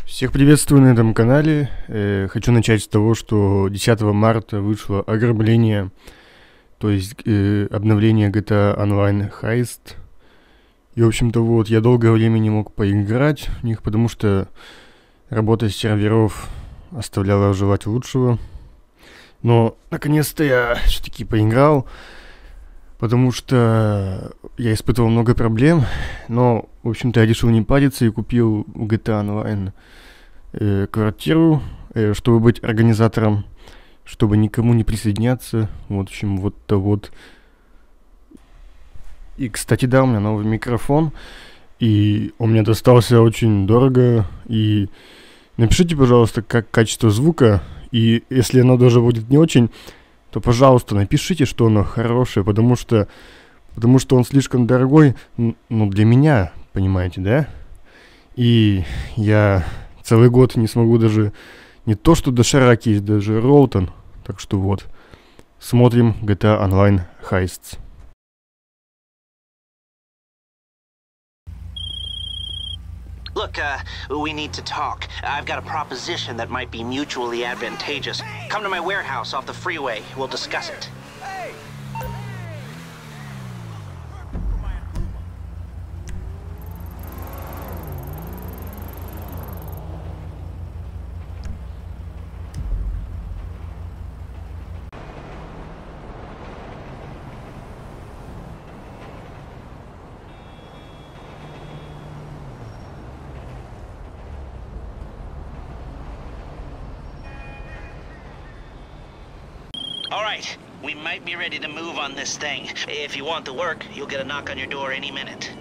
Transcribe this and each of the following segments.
Всех приветствую на этом канале. Хочу начать с того, что 10 марта вышло «Ограбление», то есть обновление GTA Online Heist. И, в общем-то, вот, я долгое время не мог поиграть в них, потому что работа серверов оставляла желать лучшего. Но, наконец-то, я все-таки поиграл, потому что я испытывал много проблем. Но, в общем-то, я решил не париться и купил в GTA Online квартиру, чтобы быть организатором, чтобы никому не присоединяться. Вот, в общем, вот-то вот. И, кстати, да, у меня новый микрофон, и он мне достался очень дорого. И напишите, пожалуйста, как качество звука, и если оно даже будет не очень, то, пожалуйста, напишите, что оно хорошее, потому что он слишком дорогой, ну, для меня, понимаете, да? И я целый год не смогу даже не то что доширак есть, даже Роутон. Так что вот, смотрим GTA Online Heists. Look, we need to talk. I've got a proposition that might be mutually advantageous. Come to my warehouse off the freeway. We'll discuss it. All right, we might be ready to move on this thing. If you want to work, you'll get a knock on your door any minute.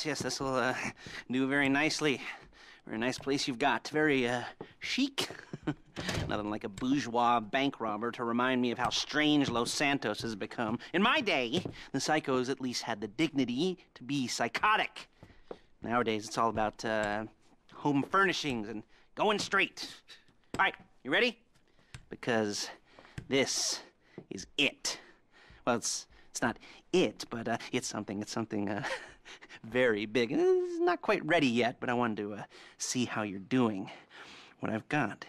Yes, this will do very nicely. Very nice place you've got. Very chic. Nothing like a bourgeois bank robber to remind me of how strange Los Santos has become. In my day, the psychos at least had the dignity to be psychotic. Nowadays, it's all about home furnishings and going straight. All right, you ready? Because This is it. Well, it's not it, but it's something very big. It's not quite ready yet, but I wanted to see how you're doing. What I've got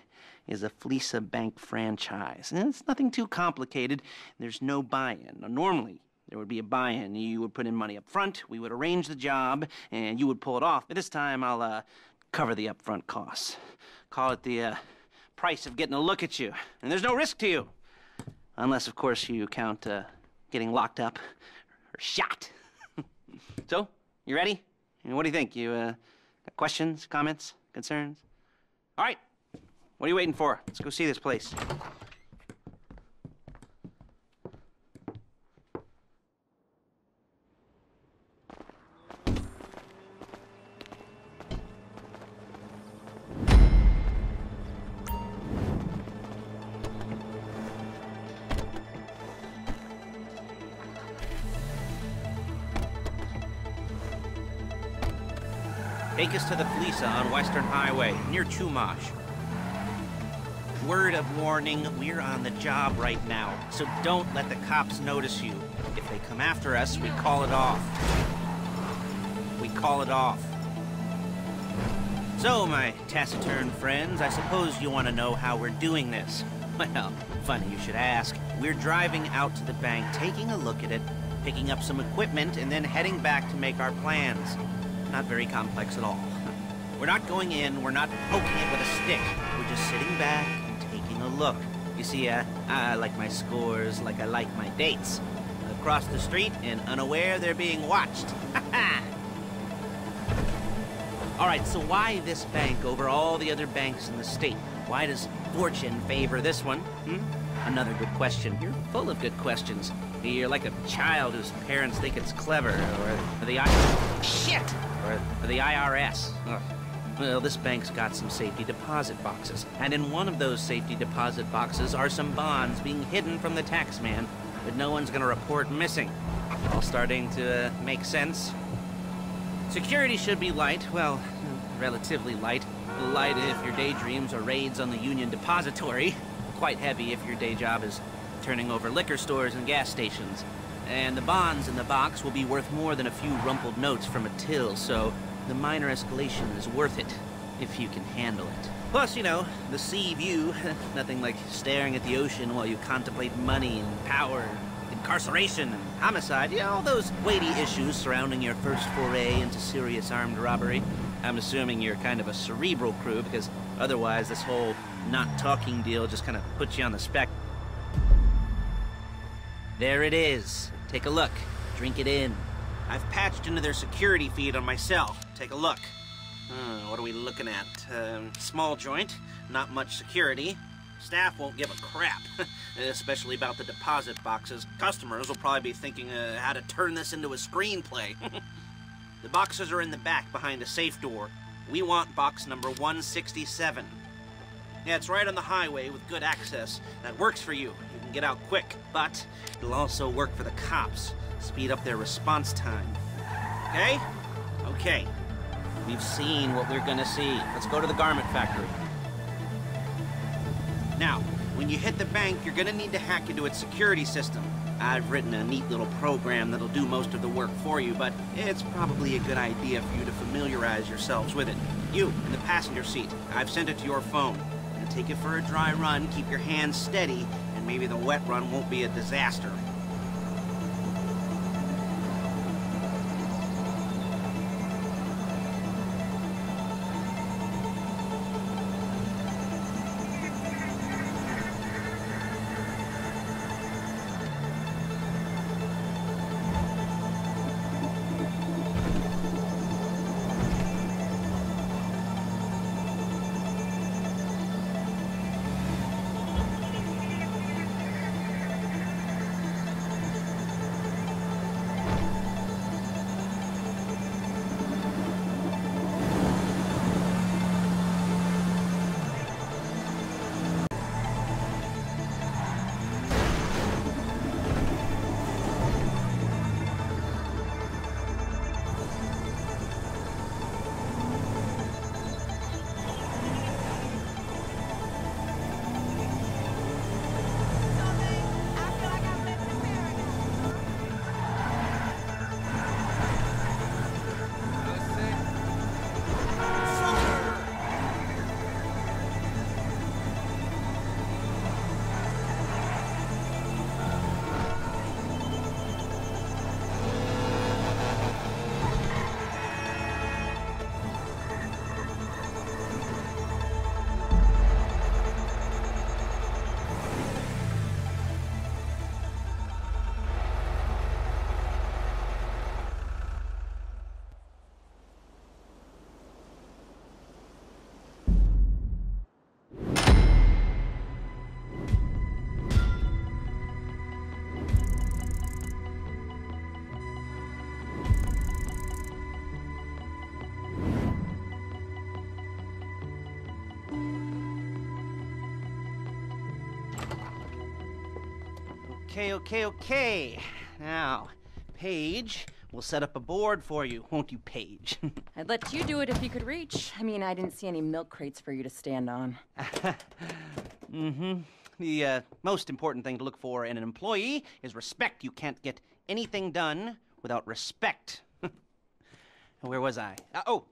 is a Fleeca Bank franchise. And it's nothing too complicated. There's no buy-in. Now, normally, there would be a buy-in. You would put in money up front, we would arrange the job, and you would pull it off. But this time, I'll cover the upfront costs. Call it the price of getting a look at you. And there's no risk to you. Unless, of course, you count getting locked up or shot. So, you ready? What do you think? You got questions, comments, concerns? All right. What are you waiting for? Let's go see this place. Take us to the Fleeca on Western Highway, near Chumash. Word of warning, we're on the job right now, so don't let the cops notice you. If they come after us, we call it off. We call it off. So, my taciturn friends, I suppose you want to know how we're doing this. Well, funny you should ask. We're driving out to the bank, taking a look at it, picking up some equipment, and then heading back to make our plans. Not very complex at all. We're not going in, we're not poking it with a stick. We're just sitting back and taking a look. You see, I like my scores like I like my dates. Across the street and unaware they're being watched. All right, so why this bank over all the other banks in the state? Why does fortune favor this one? Another good question. You're full of good questions. You're like a child whose parents think it's clever, or the shit, or the IRS. Ugh. Well, this bank's got some safety deposit boxes, and in one of those safety deposit boxes are some bonds being hidden from the tax man, but no one's gonna report missing. All starting to make sense. Security should be light, well, relatively light. Light if your daydreams are raids on the Union Depository. Quite heavy if your day job is turning over liquor stores and gas stations. And the bonds in the box will be worth more than a few rumpled notes from a till, so the minor escalation is worth it, if you can handle it. Plus, you know, the sea view, nothing like staring at the ocean while you contemplate money and power, incarceration and homicide, all those weighty issues surrounding your first foray into serious armed robbery. I'm assuming you're kind of a cerebral crew, because otherwise this whole not talking deal just kind of puts you on the spec. There it is. Take a look. Drink it in. I've patched into their security feed on my cell. Take a look. What are we looking at? Small joint, not much security. Staff won't give a crap, especially about the deposit boxes. Customers will probably be thinking how to turn this into a screenplay. The boxes are in the back behind a safe door. We want box number 167. Yeah, it's right on the highway with good access. That works for you. You can get out quick, but it'll also work for the cops. Speed up their response time. Okay? Okay. We've seen what we're gonna see. Let's go to the garment factory. Now, when you hit the bank, you're gonna need to hack into its security system. I've written a neat little program that'll do most of the work for you, but it's probably a good idea for you to familiarize yourselves with it. You, in the passenger seat, I've sent it to your phone. And take it for a dry run, keep your hands steady, and maybe the wet run won't be a disaster. Okay. Now, Paige, we'll set up a board for you, won't you, Paige? I'd let you do it if you could reach. I mean, I didn't see any milk crates for you to stand on. The most important thing to look for in an employee is respect. You can't get anything done without respect. Where was I?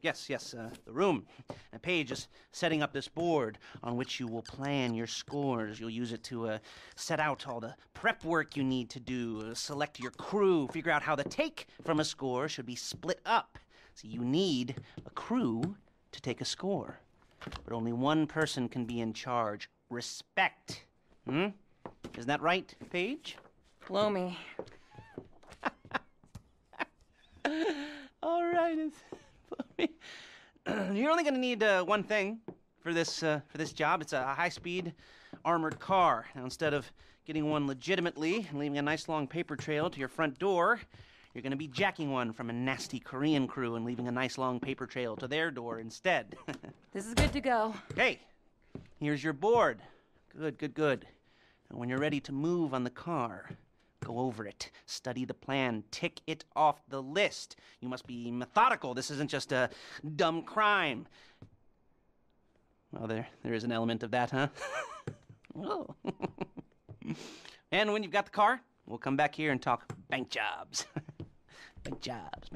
Yes, the room. Paige is setting up this board on which you will plan your scores. You'll use it to set out all the prep work you need to do, select your crew, figure out how the take from a score should be split up. So you need a crew to take a score. But only one person can be in charge. Respect. Isn't that right, Paige? Blow me. All right, you're only going to need one thing for this job. It's a high-speed armored car. Now, instead of getting one legitimately and leaving a nice long paper trail to your front door, you're going to be jacking one from a nasty Korean crew and leaving a nice long paper trail to their door instead. This is good to go. Okay, here's your board. Good. Now, when you're ready to move on the car, go over it, study the plan, tick it off the list. You must be methodical. This isn't just a dumb crime. Well, there is an element of that, huh? Oh. And when you've got the car, we'll come back here and talk bank jobs. Bank jobs.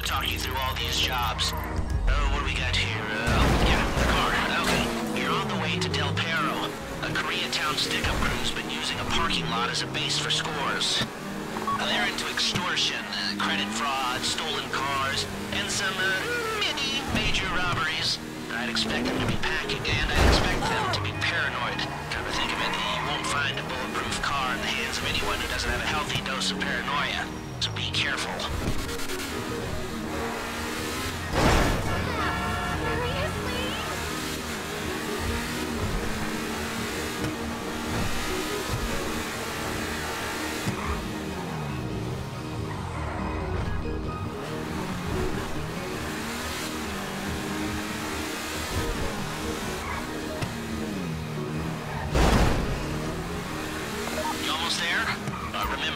talk you through all these jobs. What do we got here? The car. Okay. You're on the way to Del Perro. A Koreatown stick-up crew's been using a parking lot as a base for scores. They're into extortion, credit fraud, stolen cars, and some, major robberies. I'd expect them to be packing, and I'd expect them to be paranoid. Come to think of it, you won't find a bulletproof car in the hands of anyone who doesn't have a healthy dose of paranoia. So be careful.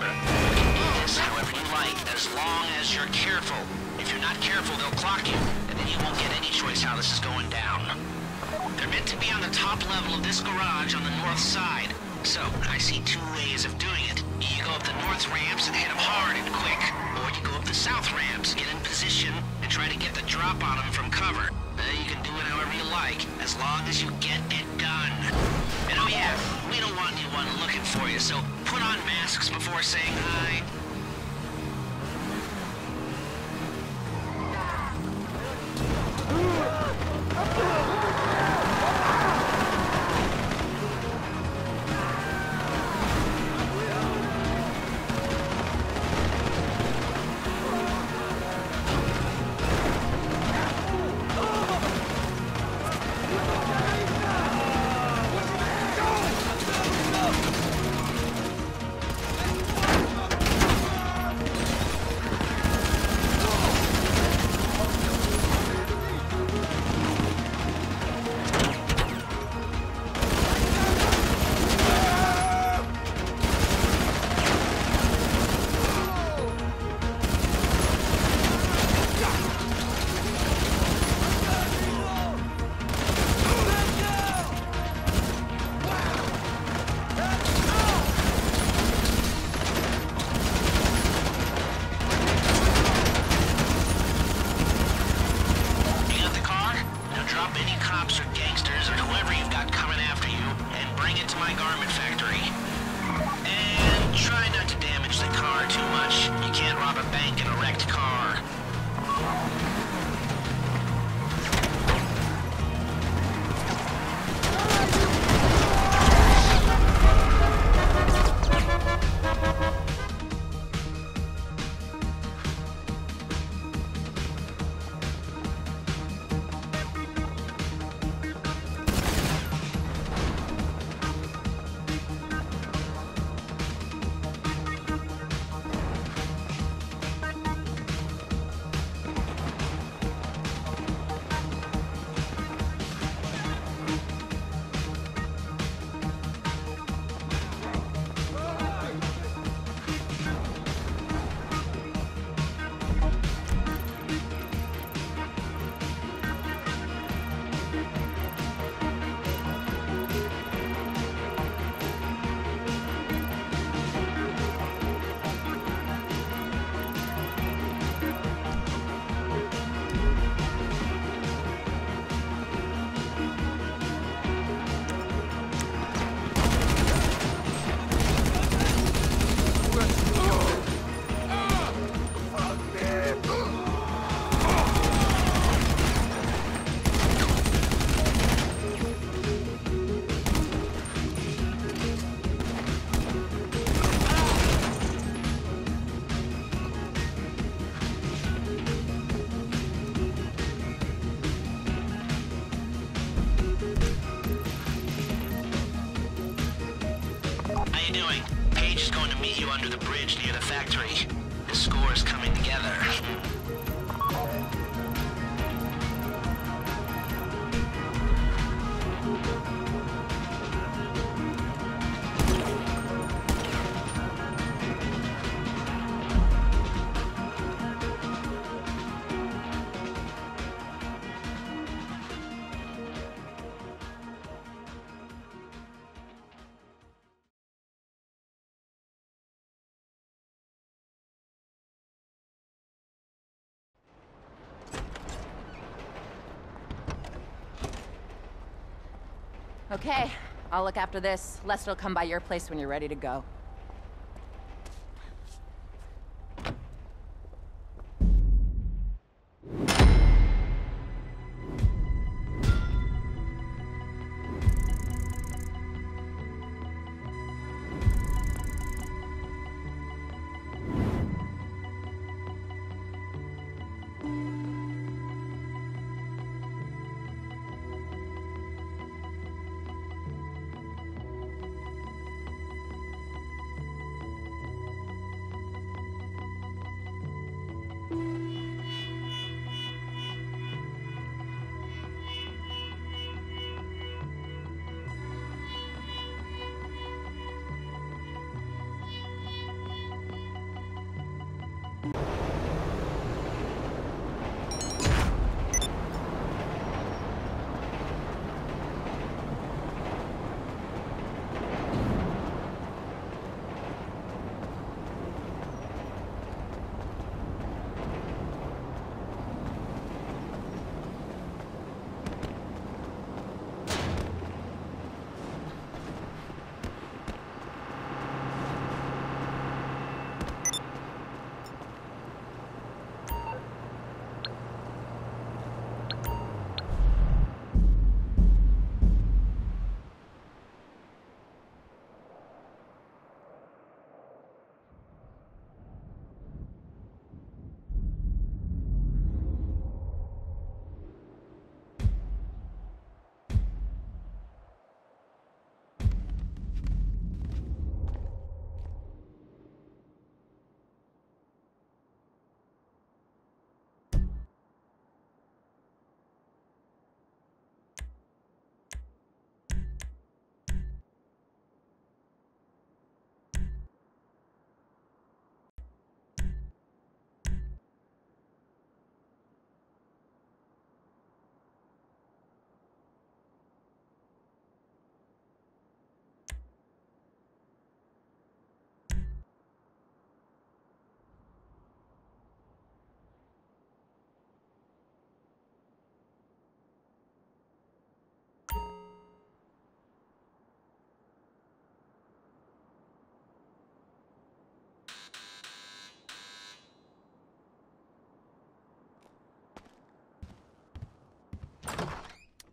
remember, you can do this however you like, as long as you're careful. If you're not careful, they'll clock you, and then you won't get any choice how this is going down. They're meant to be on the top level of this garage on the north side. So, I see two ways of doing it. You go up the north ramps and hit them hard and quick, or you go up the south ramps, get in position, and try to get the drop on them from cover. You can do it however you like, as long as you get it done. And oh yeah, we don't want anyone looking for you, so put on masks before saying hi. Under the bridge near the factory. The score is coming together. Okay, I'll look after this. Lester will come by your place when you're ready to go.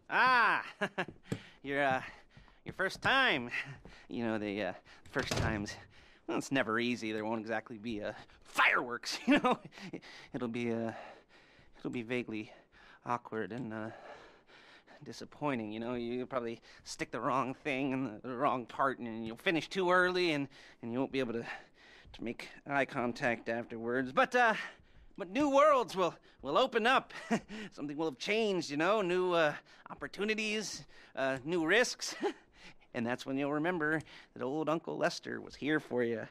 Ah, your first time. You know, the first times, well, it's never easy. There won't exactly be fireworks, you know. It'll be vaguely awkward and disappointing, you know. You'll probably stick the wrong thing in the wrong part, and you'll finish too early, and you won't be able to make eye contact afterwards. But new worlds will open up. Something will have changed, you know. New opportunities, new risks. And that's when you'll remember that old Uncle Lester was here for you,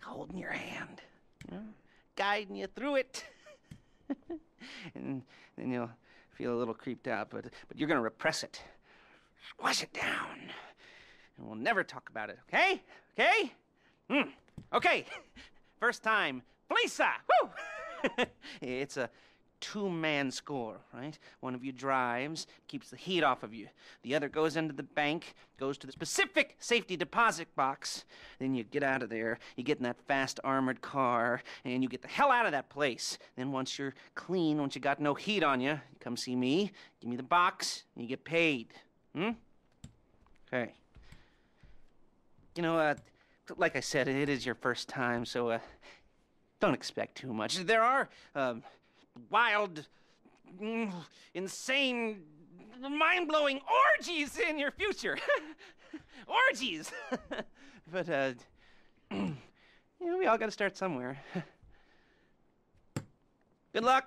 holding your hand, you know, guiding you through it. And then you'll feel a little creeped out, but you're gonna repress it, squash it down, and we'll never talk about it. Okay? Okay? Okay. First time, Felisa. Woo! It's a two-man score, right? One of you drives, keeps the heat off of you. The other goes into the bank, goes to the specific safety deposit box. Then you get out of there, you get in that fast armored car, and you get the hell out of that place. Then once you're clean, once you got no heat on you, come see me, give me the box, and you get paid. Okay. You know, like I said, it is your first time, so don't expect too much. There are wild, insane, mind-blowing orgies in your future. Orgies! But, you know, we all gotta start somewhere. Good luck!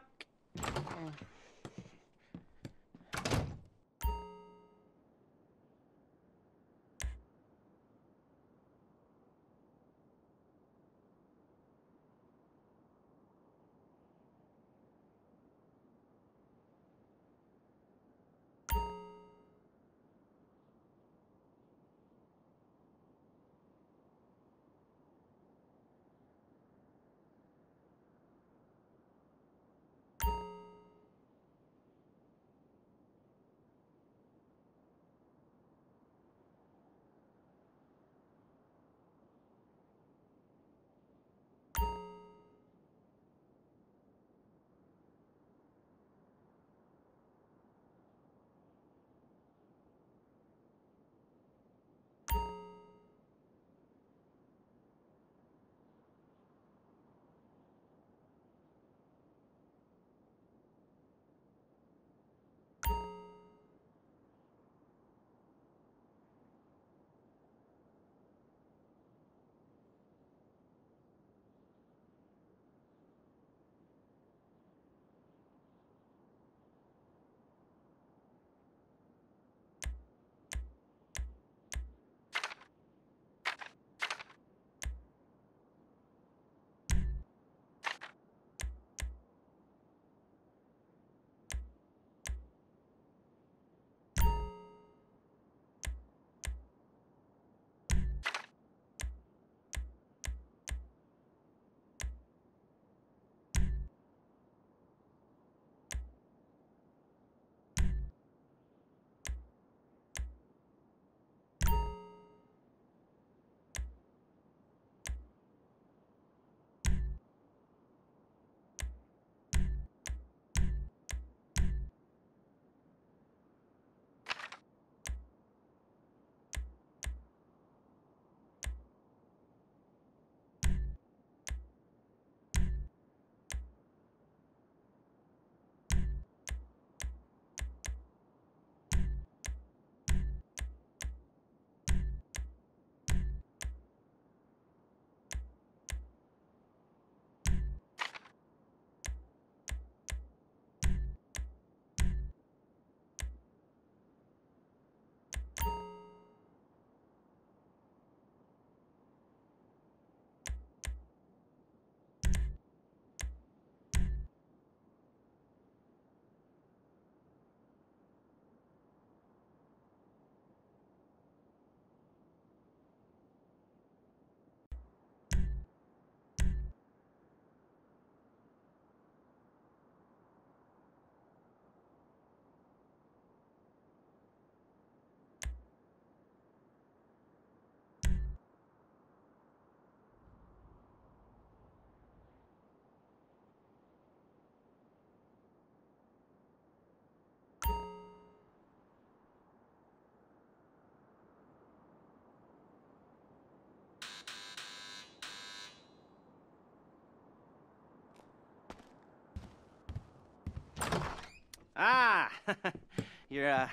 Your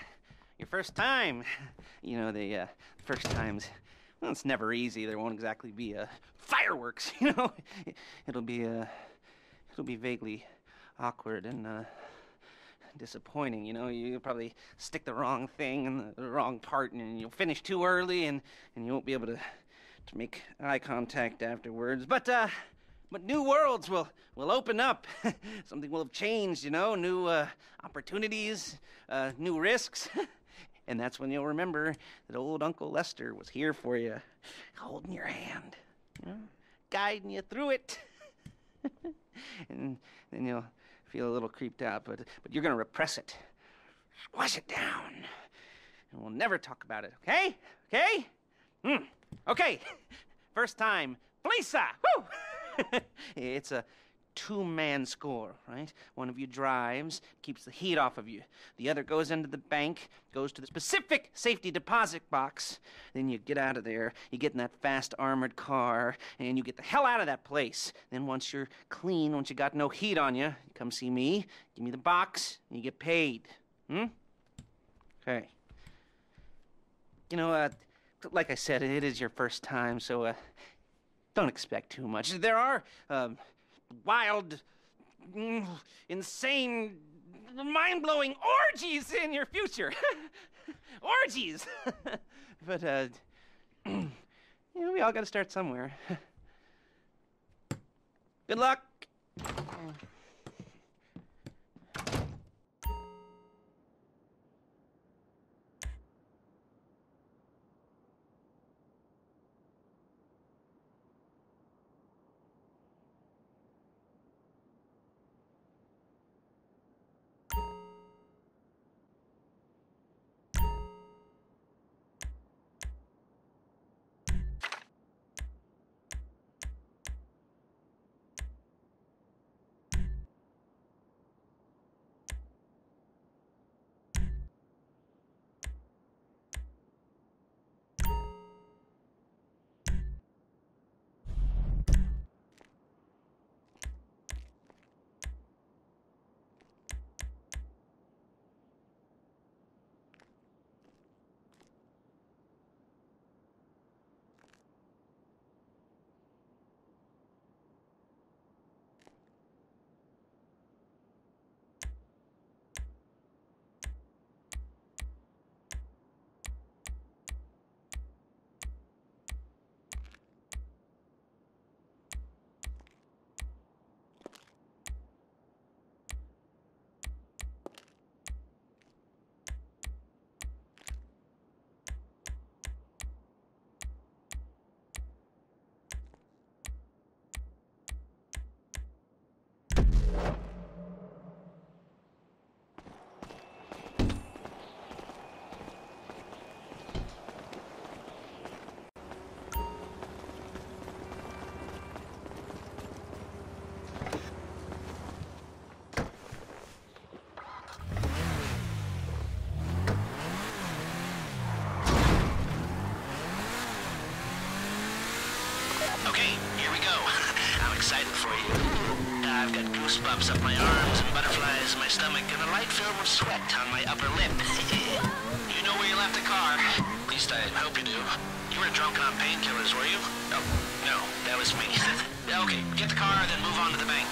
first time. You know, the first times, well, it's never easy. There won't exactly be fireworks, you know. It'll be vaguely awkward and disappointing, you know. You'll probably stick the wrong thing in the wrong part, and you'll finish too early, and you won't be able to make eye contact afterwards. But new worlds will open up. Something will have changed, you know. New opportunities, new risks. And that's when you'll remember that old Uncle Lester was here for you, holding your hand, you know, guiding you through it. And then you'll feel a little creeped out, but you're gonna repress it. Squash it down. And we'll never talk about it, okay? Okay? Okay. First time, Felisa! Woo! It's a two-man score, right? One of you drives, keeps the heat off of you. The other goes into the bank, goes to the specific safety deposit box. Then you get out of there, you get in that fast armored car, and you get the hell out of that place. Then once you're clean, once you got no heat on you, you come see me, give me the box, and you get paid. Okay. You know, like I said, it is your first time, so don't expect too much. There are wild, insane, mind-blowing orgies in your future. Orgies! But, you know, we all gotta start somewhere. Good luck! excited for you. I've got goosebumps up my arms and butterflies in my stomach and a light film of sweat on my upper lip. You know where you left the car? At least I hope you do. You were drunk on painkillers, were you? Oh, no, that was me. Okay, get the car, then move on to the bank.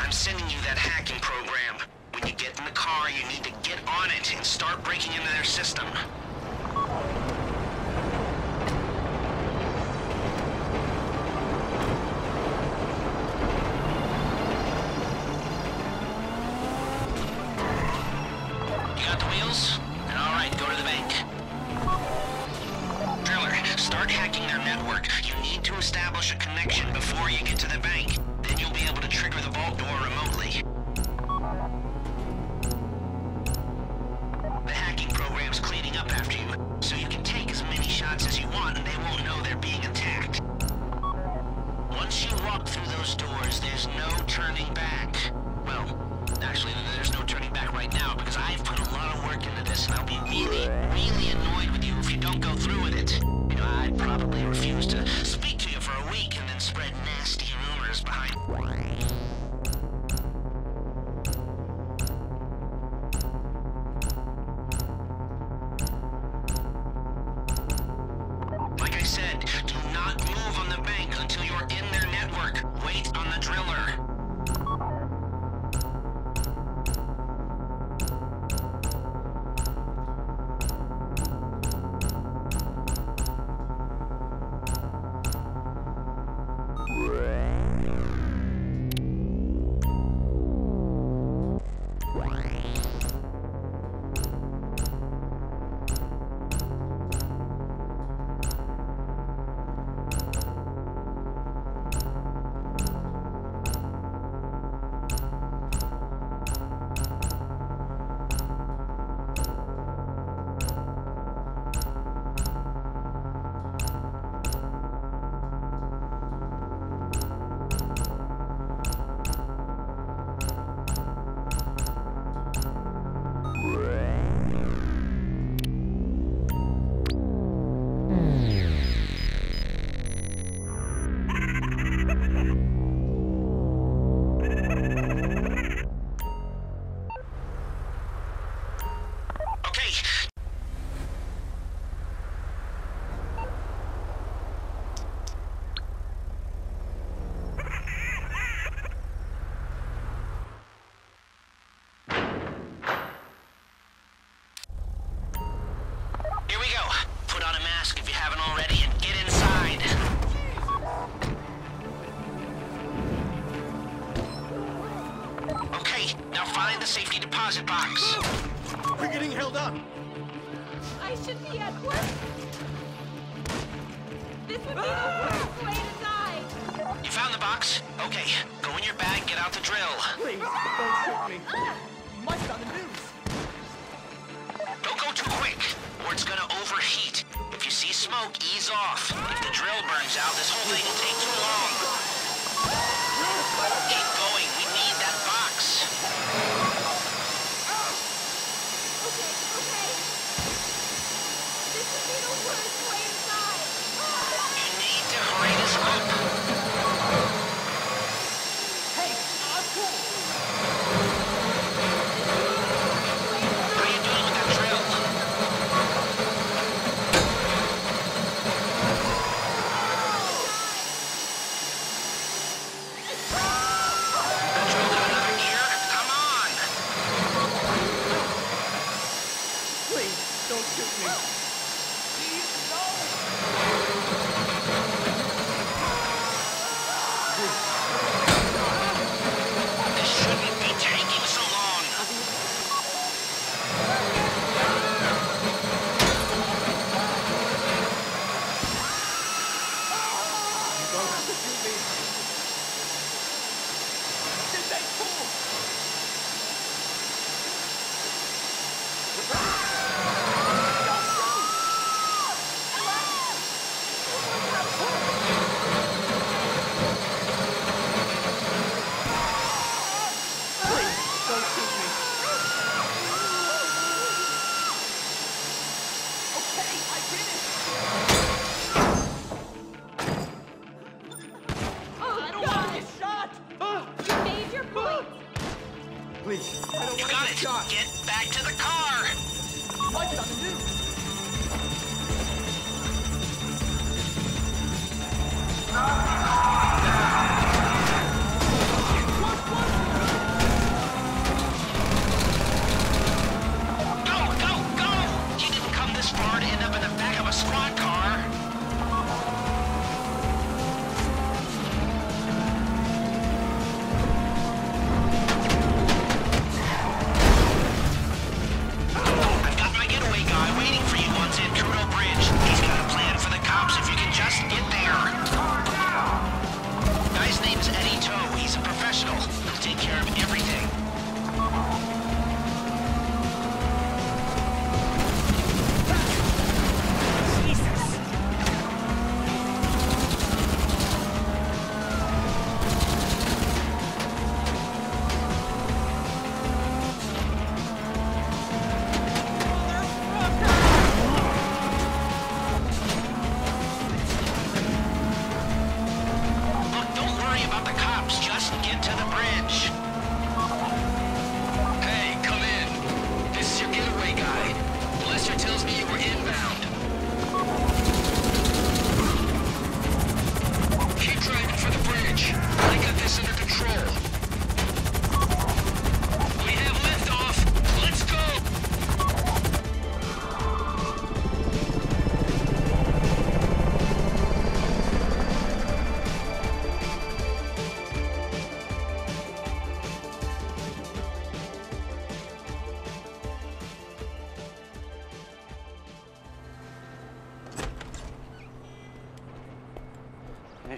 I'm sending you that hacking program. When you get in the car, you need to get on it and start breaking into their system. You got the wheels? All right, go to the bank. Driller, start hacking their network. You need to establish a connection before you get to the bank. Then you'll be able to trigger the vault door remotely. The hacking program's cleaning up after you, so you can take as many shots as you want and they won't know they're being attacked. Once you walk through those doors, there's no turning back. Well, actually, there's no turning back right now because I've put a lot of work into this and I'll be really, really annoyed with you if you don't go through with it. You know, I'd probably refuse to speak to you for a week and then spread nasty rumors behind... Like I said, do not move on the bank until you're in their network. Wait on the driller. Here we go. Put on a mask if you haven't already and get inside. Okay, now find the safety deposit box. We're getting held up. I should be at work. This would be the worst way to die. You found the box? Okay, go in your bag, get out the drill. Please, don't shoot me. Might be on the news. Don't go too quick, or it's gonna overheat. If you see smoke, ease off. If the drill burns out, this whole thing will take too long. Keep going, we need that box. Okay. This would be the worst way to die. You need to hurry this up. Hey, I'm cool. How you doing with that drill? Drill in another gear? Come on! Please, don't shoot me. Please, no. This shouldn't be taking so long. You don't have to shoot me. This ain't cool. Don't shoot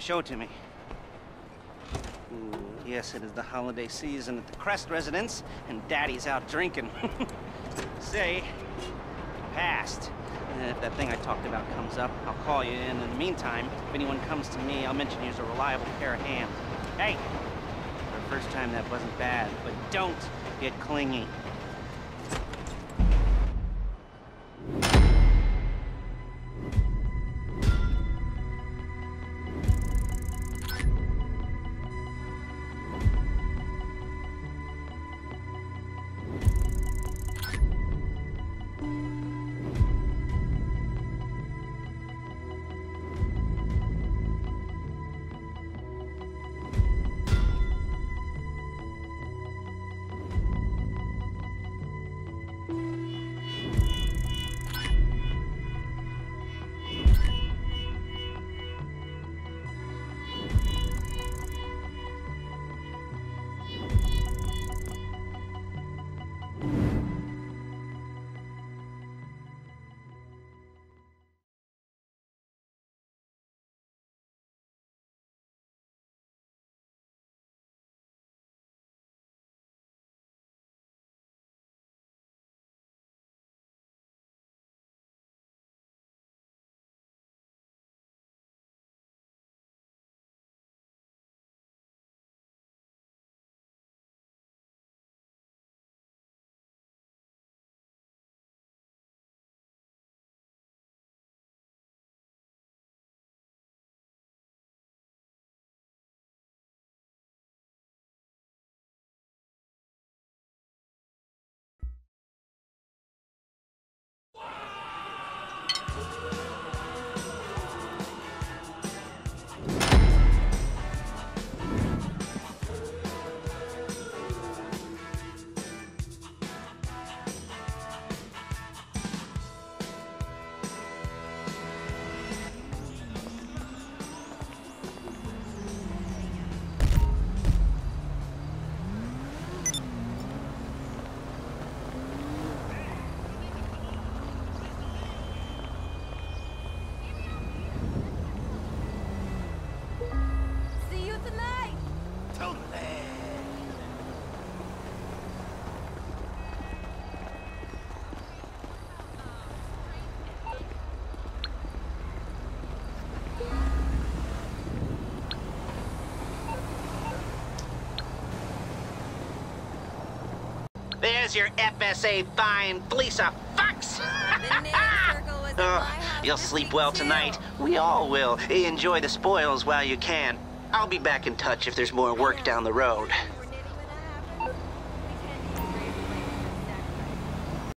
show it to me. Ooh, yes, it is the holiday season at the Crest residence, and Daddy's out drinking. Say, passed. If that thing I talked about comes up, I'll call you in. In the meantime, if anyone comes to me, I'll mention you as a reliable pair of hands. Hey, for the first time that wasn't bad, but don't get clingy. See you tonight! There's your FSA fine fleece of fucks! The knitting circle was in my house You'll this sleep week, well too. tonight. We all will. Enjoy the spoils while you can. I'll be back in touch if there's more work down the road.